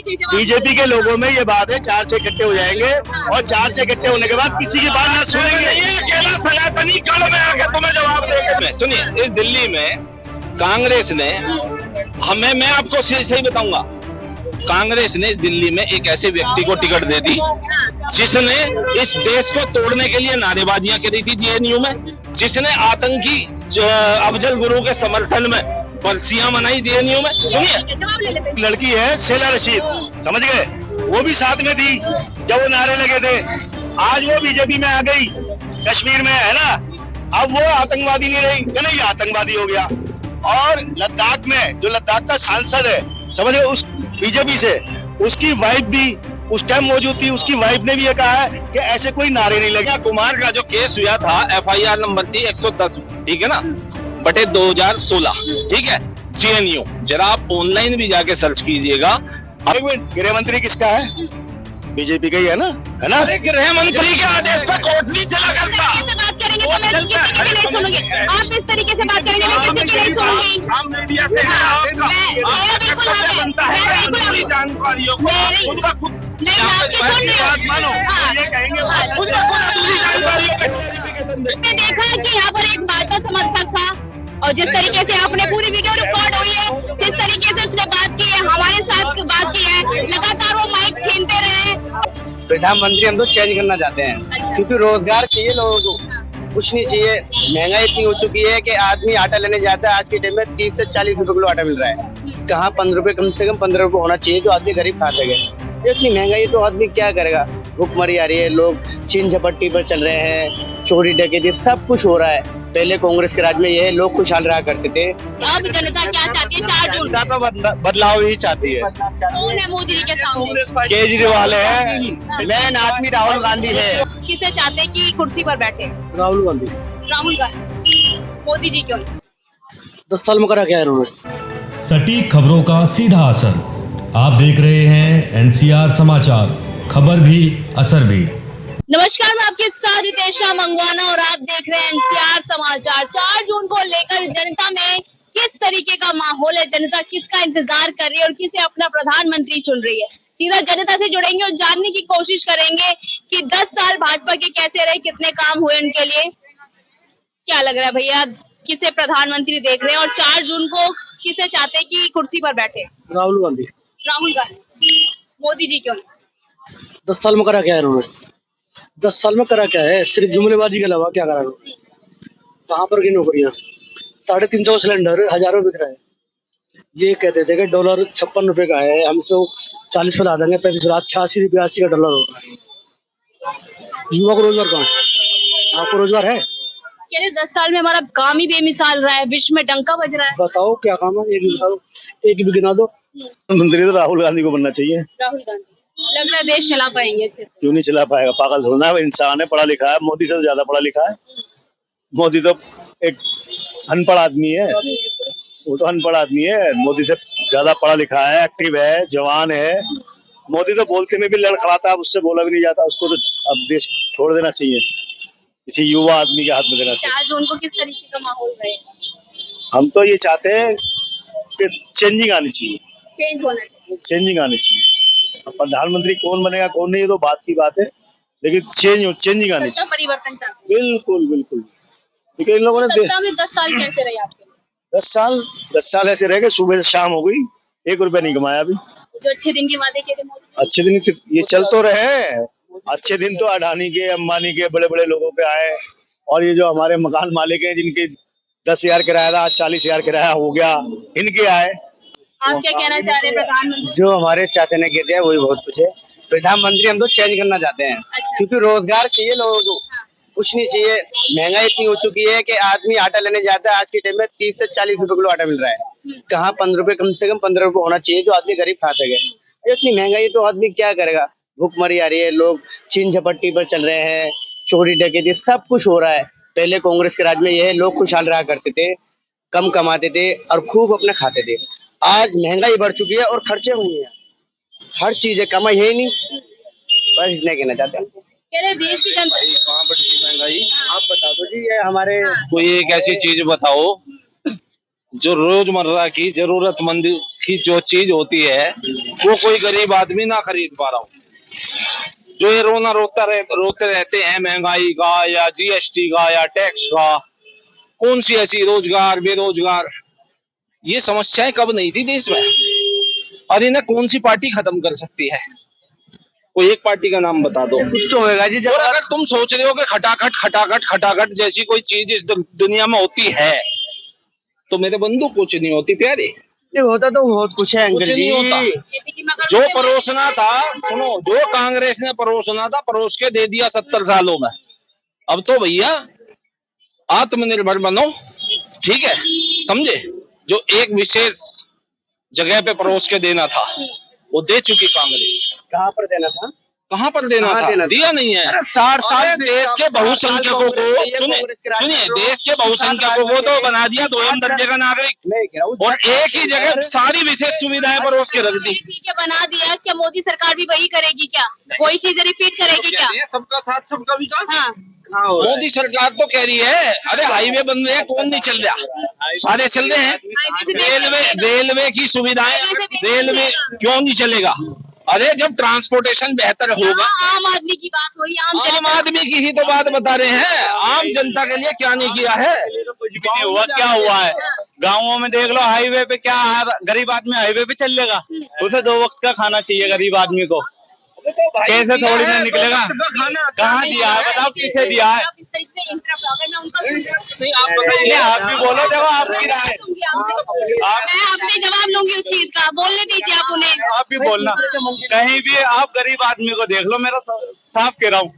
BJP के लोगों में ये बात है, 4 से इकट्ठे हो जाएंगे और 4 से इकट्ठे होने के बाद किसी की बात ना सुनेंगे। अकेला सनातनी कल में आके तुम्हें जवाब देंगे। सुनिए, इस दिल्ली में कांग्रेस ने मैं आपको सही बताऊंगा, कांग्रेस ने दिल्ली में एक ऐसे व्यक्ति को टिकट दे दी जिसने इस देश को तोड़ने के लिए नारेबाजियां करी थी जेएनयू में, जिसने आतंकी अफजल गुरु के समर्थन में बरसियां मनाई जेएनयू में। सुनिए, लड़की है शेला रशीद, समझ गए, वो भी साथ में थी जब वो नारे लगे थे। आज वो बीजेपी में आ गई, कश्मीर में है ना, अब वो आतंकवादी नहीं रही, नहीं आतंकवादी हो गया। और लद्दाख में जो लद्दाख का सांसद है, समझ गए, उस बीजेपी से उसकी वाइफ भी उस टाइम मौजूद थी, उसकी वाइफ ने भी ये कहा है कि ऐसे कोई नारे नहीं लगे। कुमार का जो केस हुआ था, FIR नंबर थी 110, ठीक है ना, बटे 2016, ठीक है, जेएनयू। जरा आप ऑनलाइन भी जाके सर्च कीजिएगा। गृह मंत्री किसका है? बीजेपी का ही है ना, है ना? गृह मंत्री के आदेश पर कोर्ट नहीं चला करता। बात करेंगे तो मैं किसी की भी नहीं सुनूंगी। आप इस तरीके से बात करेंगे मैं किसी की नहीं सुनूंगी। हम मीडिया से जानकारियों को मैंने देखा कि यहाँ पर एक भाजपा समर्थक था और जिस तरीके से आपने पूरी वीडियो रिकॉर्ड हुई है, जिस तरीके से उसने बात की है, हमारे साथ बात की है, लगातार वो माइक छीनते रहे। प्रधानमंत्री हम तो चेंज करना चाहते हैं, क्योंकि रोजगार चाहिए लोगों को, कुछ नहीं चाहिए। महंगाई इतनी हो चुकी है कि आदमी आटा लेने जाता है, आज के टाइम में 30 से 40 रुपए किलो आटा मिल रहा है। कहाँ 15 रुपए, कम से कम 15 रुपए होना चाहिए जो आदमी गरीब खा सके। इतनी महंगाई तो आदमी क्या करेगा, भूखमरी आ रही है, लोग छीन झपट्टी पर चल रहे हैं, चोरी डकैती सब कुछ हो रहा है। पहले कांग्रेस के राज में ये लोग खुशहाल रहा करते थे। अब जनता क्या चाहती है? 4 जून जनता तो बदलाव ही चाहती है। कौन है मोदी जी के सामने? केजरीवाल है, मेन आदमी राहुल गांधी है। किसे चाहते हैं कि कुर्सी पर बैठे? राहुल गांधी। राहुल गांधी। मोदी जी क्यों? 10 साल में करा क्या इन्होंने? सटीक खबरों का सीधा असर। आप देख रहे हैं NCR समाचार, खबर भी असर भी। नमस्कार, मैं आपके साथ रितेशा मंगवाना और आप देख रहे हैं NCR समाचार। 4 जून को लेकर जनता में किस तरीके का माहौल है, जनता किसका इंतजार कर रही है और किसे अपना प्रधानमंत्री चुन रही है। सीधा जनता से जुड़ेंगे और जानने की कोशिश करेंगे कि 10 साल भाजपा के कैसे रहे, कितने काम हुए उनके लिए। क्या लग रहा है भैया, किसे प्रधानमंत्री देख रहे हैं और 4 जून को किसे चाहते हैं कि कुर्सी पर बैठे? राहुल गांधी। राहुल गांधी। मोदी जी क्यों? 10 साल में करा क्या इन्होंने? 10 साल में करा क्या है? सिर्फ जुमलेबाजी के अलावा क्या करा? कहाँ पर की नौकरियां? 350 सिलेंडर हजारों बिक रहा है। ये कहते थे कि डॉलर 56 रुपए का है, हमसे 40 पे ला देंगे, 35 पे, 86 रुपये 80 का डॉलर होता है। युवा को रोजगार कहाँ? आपको रोजगार है? 10 साल में हमारा काम ही बेमिसाल रहा है, विश्व में डंका बज रहा है। बताओ क्या काम है, एक भी गिना दो। मंत्री तो राहुल गांधी को बनना चाहिए। राहुल गांधी लग रहा है देश चला पाएंगे अच्छे से। क्यों नहीं चला पाएगा, पागल थोड़ा है, इंसान है, पढ़ा लिखा है, मोदी से ज्यादा पढ़ा लिखा है। मोदी तो एक अनपढ़ आदमी है, वो तो अनपढ़ आदमी है, मोदी से ज्यादा पढ़ा लिखा है, एक्टिव है, जवान है। मोदी तो बोलते में भी लड़खड़ाता है, उससे बोला भी नहीं जाता। उसको तो अब देश छोड़ देना चाहिए, किसी युवा आदमी के हाथ में देना चाहिए। 4 जून को किस तरीके का माहौल रहेगा? हम तो ये चाहते हैं कि चेंजिंग आनी चाहिए, चेंज होना चाहिए। चेंजिंग आनी चाहिए। प्रधानमंत्री कौन बनेगा कौन नहीं, ये तो बात की बात है, लेकिन चेंजिंग आनी चाहिए। परिवर्तन चाहिए। बिल्कुल बिल्कुल। क्योंकि इन लोगों ने 10 साल कैसे रहे आपके? 10 साल ऐसे रह गए, सुबह से शाम हो गई, 1 रुपया नहीं कमाया अभी। जो अच्छे दिन के वादे किए थे मोदी, अच्छे दिन ये चल तो रहे, अच्छे दिन तो अडानी के, अंबानी के, बड़े बड़े लोगों पे आए। और ये जो हमारे मकान मालिक हैं जिनके 10,000 किराया था, 40,000 किराया हो गया, इनके आए। आप क्या कहना चाह रहे हैं प्रधानमंत्री? जो हमारे चाचा ने किया है वही बहुत कुछ है। प्रधानमंत्री हम तो चेंज करना चाहते हैं, क्योंकि रोजगार चाहिए लोगों को, कुछ नहीं चाहिए। महंगाई इतनी हो चुकी है कि आदमी आटा लेने जाता है, आज के टाइम में 30 से 40 रुपए किलो आटा मिल रहा है। कहाँ 15 रुपए, कम से कम 15 रुपए होना चाहिए जो आदमी गरीब खा सके। इतनी महंगाई तो आदमी क्या करेगा, भूखमरी आ रही है, लोग छीन झपट्टी पर चल रहे हैं, चोरी डकैती सब कुछ हो रहा है। पहले कांग्रेस के राज में ये लोग खुशहाल रहा करते थे, कम कमाते थे और खूब अपने खाते थे। आज महंगाई बढ़ चुकी है और खर्चे हुए हैं, हर चीज है, कमाई है ही नहीं। बस इतना कहना चाहते हैं। देश की जनता कहाँ बढ़ी महंगाई? आप बता दो जी, ये हमारे कोई एक ऐसी चीज बताओ जो रोजमर्रा की जरूरतमंद की जो चीज होती है वो कोई गरीब आदमी ना खरीद पा रहा हो। जो ये रोते रहते हैं महंगाई का या जीएसटी का या टैक्स का, कौन सी ऐसी रोजगार बेरोजगार, ये समस्याएं कब नहीं थी देश में, और इन्हें कौन सी पार्टी खत्म कर सकती है? कोई एक पार्टी का नाम बता दो। कुछ तो होगा जी। जब और अगर तुम सोच रहे हो कि खटाखट जैसी कोई चीज इस दुनिया में होती है तो मेरे बंधु कुछ नहीं होती प्यारे। ये होता तो बहुत कुछ है अंकल जी। जो परोसना था, सुनो, जो कांग्रेस ने परोसना था परोस के दे दिया 70 सालों में। अब तो भैया आत्मनिर्भर बनो, ठीक है, समझे? जो एक विशेष जगह पे परोस के देना था वो दे चुकी कांग्रेस। कहाँ पर देना था? कहाँ पर देना था? दिया नहीं है। 60 साल देश के बहुसंख्यकों को सुनिए, देश के बहुसंख्यकों को तो बना दिया 2 दर्जे का नागरिक, और एक ही जगह सारी विशेष सुविधाएं परोस के रख दी। ठीक है, बना दिया। क्या मोदी सरकार भी वही करेगी? क्या वही चीज रिपीट करेगी क्या? सबका साथ सबका विकास। हाँ, मोदी सरकार तो कह रही है अरे हाईवे बन रहे हैं, कौन नहीं चल रहा? सारे चल रहे हैं। रेलवे की सुविधाएं, रेलवे क्यों नहीं चलेगा? अरे जब ट्रांसपोर्टेशन बेहतर होगा। आम आदमी की बात हुई, आम आदमी की ही तो बात बता रहे हैं। आम जनता के लिए क्या नहीं किया है? कुछ भी नहीं हुआ। क्या हुआ है? गाँवों में देख लो, हाईवे पे क्या गरीब आदमी हाईवे पे चल लेगा? उसे 2 वक्त का खाना चाहिए गरीब आदमी को। कैसे थोड़ी में निकलेगा? कहाँ दिया है बताओ, किसे दिया है? आप भी बोलो, देखो आपकी राय। मैं अपने जवाब लूंगी उस चीज का, बोलने दीजिए आप उन्हें। आप भी बोलना। कहीं भी आप गरीब आदमी को देख लो, मेरा साफ कह रहा हूँ,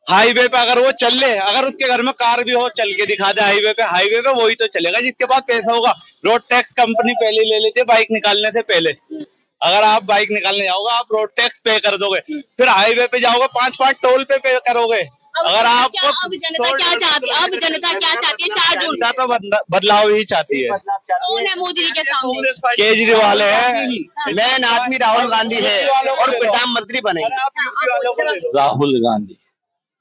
हाईवे पे अगर वो चल ले, अगर उसके घर में कार भी हो, चल के दिखा दे हाईवे पे वही तो चलेगा जिसके पास पैसा होगा। रोड टैक्स कंपनी पहले ले लेती है बाइक निकालने से पहले। अगर आप बाइक निकालने जाओगे आप रोड टैक्स पे कर दोगे, फिर हाईवे पे जाओगे 5 टोल पे करोगे। अगर आपको अब जनता क्या चाहती है? अब जनता क्या चाहती है? 4 जून जनता तो बदलाव ही चाहती है। कौन है मोदी जी के सामने? केजरीवाल है, मेन आदमी राहुल गांधी है और प्रधानमंत्री बने राहुल गांधी,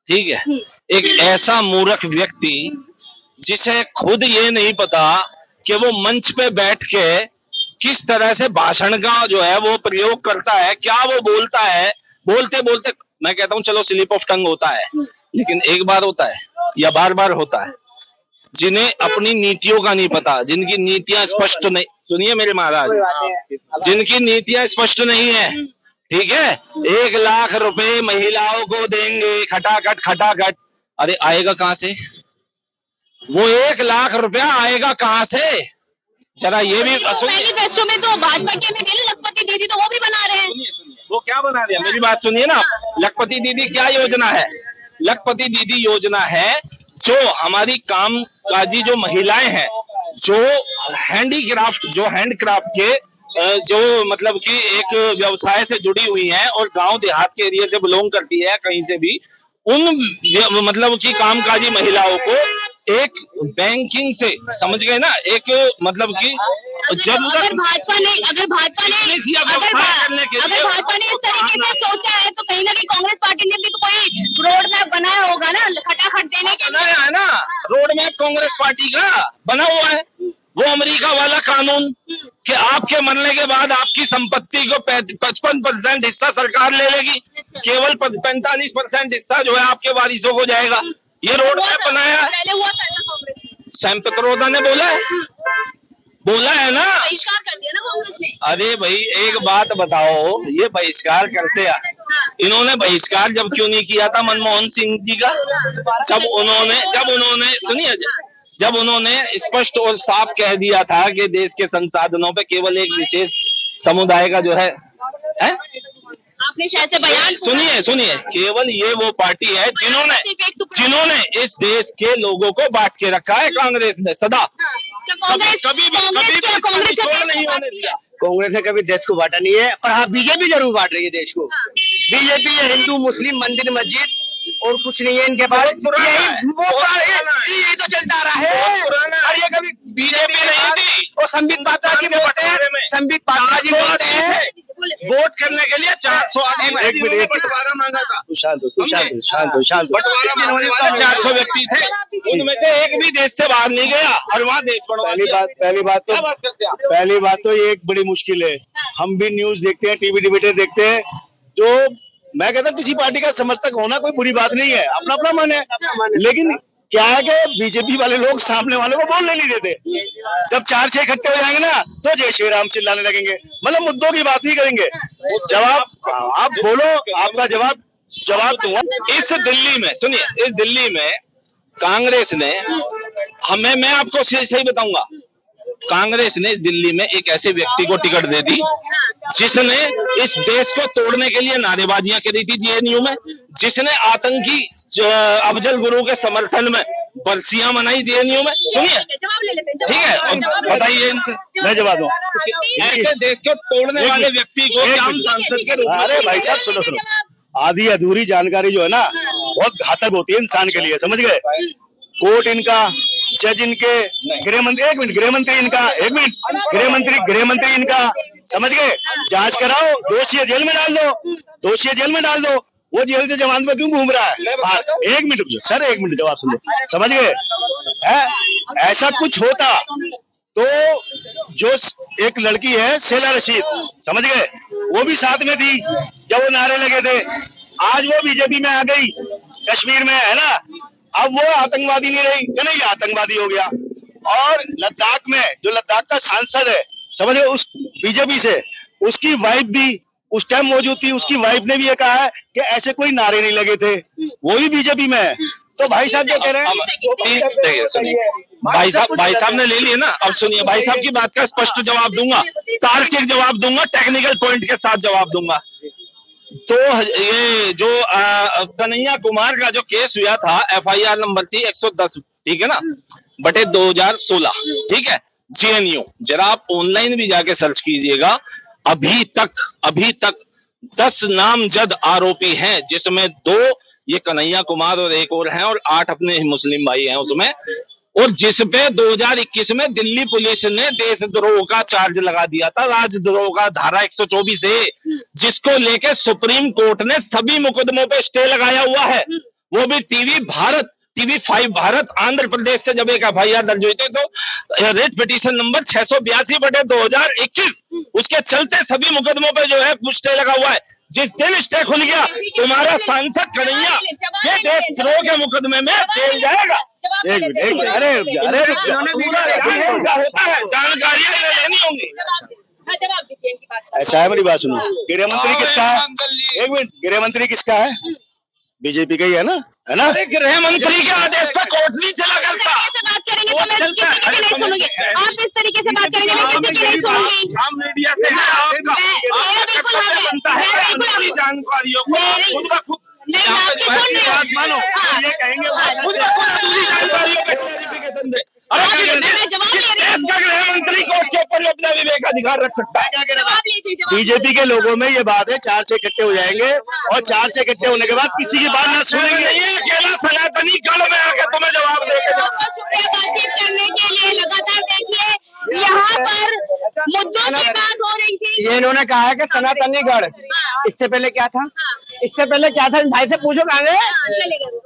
ठीक है, एक ऐसा मूर्ख व्यक्ति जिसे खुद ये नहीं पता कि वो मंच पे बैठ के किस तरह से भाषण का जो है वो प्रयोग करता है, क्या वो बोलता है। बोलते बोलते मैं कहता हूँ चलो स्लिप ऑफ टंग होता है, लेकिन एक बार होता है या बार बार होता है। जिन्हें अपनी नीतियों का नहीं पता, जिनकी नीतियां स्पष्ट नहीं, सुनिए मेरे महाराज, जिनकी नीतियां स्पष्ट नहीं है, ठीक है, 1 लाख रुपए महिलाओं को देंगे खटाखट। अरे आएगा कहाँ से वो 1 लाख रुपया? आएगा कहाँ से? जरा ये भी मैनिफेस्टो में तो भाजपा के लखपति दीदी तो वो भी बना रहे हैं। वो क्या बना रहे हैं? मेरी बात सुनिए ना। लखपति दीदी क्या योजना है? लखपति दीदी योजना है जो हमारी कामकाजी जो महिलाएं हैं, जो हैंडक्राफ्ट के जो मतलब कि एक व्यवसाय से जुड़ी हुई हैं और गांव देहात के एरिया से बिलोंग करती है, कहीं से भी, उन मतलब की कामकाजी महिलाओं को एक बैंकिंग से, समझ गए ना, एक मतलब कि जब अगर भाजपा ने इस तरीके से सोचा है तो कहीं ना कहीं कांग्रेस पार्टी ने भी तो कोई रोड मैप बनाया होगा ना खटाखट देने के लिए। है ना, रोड मैप कांग्रेस पार्टी का बना हुआ है। वो अमेरिका वाला कानून कि आपके मरने के बाद आपकी संपत्ति को 55% हिस्सा सरकार ले लेगी, केवल 45% हिस्सा जो है आपके वारिसों को जाएगा। ये रोड मैप बनाया सैम पित्रोदा ने बोला है ना। बहिष्कार कर दिया ना कांग्रेस ने। अरे भाई एक बात बताओ, ये बहिष्कार करते हैं, इन्होंने बहिष्कार जब क्यों नहीं किया था मनमोहन सिंह जी का? जब उन्होंने स्पष्ट और साफ कह दिया था कि देश के संसाधनों पे केवल एक विशेष समुदाय का जो है? आपने शायद से बयान सुनिए, केवल ये वो पार्टी है जिन्होंने इस देश के लोगों को बांट के रखा है। कांग्रेस ने सदा कभी नहीं होने दिया। कांग्रेस ने कभी देश को बांटा नहीं है, पर हाँ बीजेपी जरूर बांट रही है देश को। बीजेपी हिंदू मुस्लिम मंदिर मस्जिद और कुछ नहीं है इनके पास। यही तो चलता रहा है। और ये कभी बीजेपी नहीं थी, और संबित पात्रा जी बोलते हैं, संबित पात्रा जी बोलते हैं वोट करने के लिए 400 आदमी एक मिनट बंटवारा मांगा था। शांत हो। बंटवारा मांगने वाले 400 व्यक्ति थे, उनमें से एक भी देश से बाहर नहीं गया और वहाँ देश बढ़वा दिया। पहली बात तो ये एक बड़ी मुश्किल है। हम भी न्यूज देखते हैं, टीवी डिबेटर देखते हैं, जो मैं कहता हूँ किसी पार्टी का समर्थक होना कोई बुरी बात नहीं है, अपना अपना मन है। लेकिन क्या है कि बीजेपी वाले लोग सामने वाले को बोलने नहीं देते। जब 4-6 इकट्ठे हो जाएंगे ना तो जय श्री राम चिल्लाने लगेंगे, मतलब मुद्दों की बात नहीं करेंगे। जवाब आप बोलो, आपका जवाब दूंगा। इस दिल्ली में सुनिए, इस दिल्ली में कांग्रेस ने मैं आपको सही बताऊंगा, कांग्रेस ने दिल्ली में एक ऐसे व्यक्ति को टिकट दे दी जिसने इस देश को तोड़ने के लिए नारेबाजियां करी थी जेएनयू में, जिसने आतंकी अफजल गुरु के समर्थन में बरसियां मनाई जेएनयू में। सुनिए, ठीक है, बताइए इनसे, मैं जवाब दूँ। ऐसे देश को तोड़ने वाले व्यक्ति को क्या हम सांसद के रूप में? अरे भाई साहब सुनो, आधी अधूरी जानकारी जो है ना बहुत घातक होती है इंसान के लिए, समझ गए। कोर्ट इनका, जज इनके, गृह मंत्री इनका, गृह मंत्री इनका, समझ गए। जांच कराओ, दोषी जेल में डाल दो, वो जेल से जमानत में क्यों घूम रहा है? एक मिनट सर, एक मिनट जवाब सुन लो, समझ गए। ऐसा कुछ होता तो जो एक लड़की है शेला रशीद, समझ गए, वो भी साथ में थी जब वो नारे लगे थे। आज वो बीजेपी में आ गई, कश्मीर में है ना, अब वो आतंकवादी नहीं रही, नहीं आतंकवादी हो गया। और लद्दाख में जो लद्दाख का सांसद है, समझ गए, उस बीजेपी से उसकी वाइफ भी उस टाइम मौजूद थी, उसकी वाइफ ने भी ये कहा है कि ऐसे कोई नारे नहीं लगे थे, वो भी बीजेपी में है। तो भाई साहब क्या कह रहे हैं? सुनिए, भाई साहब ने ले लिए ना, अब सुनिए, भाई साहब की बात का स्पष्ट जवाब दूंगा, तार्किक जवाब दूंगा, टेक्निकल पॉइंट के साथ जवाब दूंगा। तो ये जो कन्हैया कुमार का जो केस हुआ था, FIR नंबर थी 110, ठीक है ना, बटे 2016, ठीक है, जेएनयू। जरा आप ऑनलाइन भी जाके सर्च कीजिएगा, अभी तक 10 नामजद आरोपी हैं, जिसमें 2 ये कन्हैया कुमार और एक और हैं, और 8 अपने मुस्लिम भाई हैं उसमें। और जिसपे 2021 में दिल्ली पुलिस ने देशद्रोह का चार्ज लगा दिया था, राजद्रोह का धारा 124 है, जिसको लेके सुप्रीम कोर्ट ने सभी मुकदमों पे स्टे लगाया हुआ है। वो भी TV5 भारत आंध्र प्रदेश से जब एक FIR दर्ज हुई थी, तो रेट पिटीशन नंबर 682/2021, उसके चलते सभी मुकदमों पे जो है स्टे लगा हुआ है। जिस दिन स्टे खुल गया, तुम्हारा सांसद कन्हैया ये देशद्रोह के मुकदमे में जेल जाएगा। अरे होता है, जानकारियां लेनी होंगी। ऐसा है, मेरी बात सुनो, गृह मंत्री किसका है? एक मिनट, गृह मंत्री किसका है? बीजेपी का ही है ना, है ना? गृह मंत्री के आदेश पे कोर्ट नहीं चला करता। बात करेंगे तो मैं किसी की नहीं सुनूंगी। आप इस तरीके से बात करेंगे मैं किसी की नहीं सुनूंगी। हम मीडिया से जानकारियों को नहीं, मैं आपकी सुन रही हूँ। मानो ये कहेंगे जानकारियों पे क्लैरिफिकेशन दे। गृह मंत्री कोर्ट के ऊपर अपना विवेक अधिकार रख सकता है। बीजेपी के लोगों में ये बात है, 4 से इकट्ठे हो जाएंगे और 4 से इकट्ठे होने के बाद किसी की बात ना सुनेंगे। नहीं, अकेला सनातनी गढ़ में आके तुम्हें जवाब देके बातचीत करने के लिए लगातार देखिए यहाँ पर मुद्दों की बात हो रही थी। ये इन्होंने कहा है कि सनातनी गढ़, इससे पहले क्या था? इससे पहले क्या था? भाई से पूछो कहाँ गए?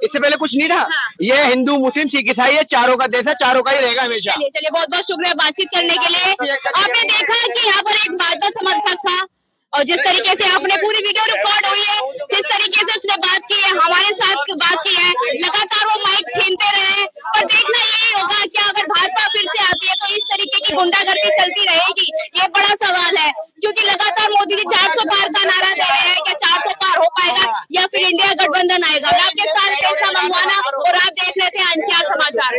इससे पहले कुछ नहीं था। ये हिंदू मुस्लिम सिख ईसाई ये चारों का देश है, चारों का ही रहेगा हमेशा। चलिए बहुत बहुत शुक्रिया बातचीत करने के लिए। आपने देखा कि यहाँ पर एक भाजपा समर्थक था और जिस तरीके से आपने पूरी वीडियो रिकॉर्ड हुई है, जिस तरीके से उसने बात की है, हमारे साथ बात की है, लगातार वो माइक छीनते रहे। और देखना यही होगा कि अगर भाजपा फिर से आती है तो इस तरीके की गुंडागर्दी चलती रहेगी, ये बड़ा सवाल है। क्योंकि लगातार मोदी जी 400 पार का नारा दे रहे हैं, क्या 400 पार हो पाएगा या फिर इंडिया गठबंधन आएगा? मैं आपके साथ कृष्णा मंगवाना और आप देख रहे थे NCR समाचार।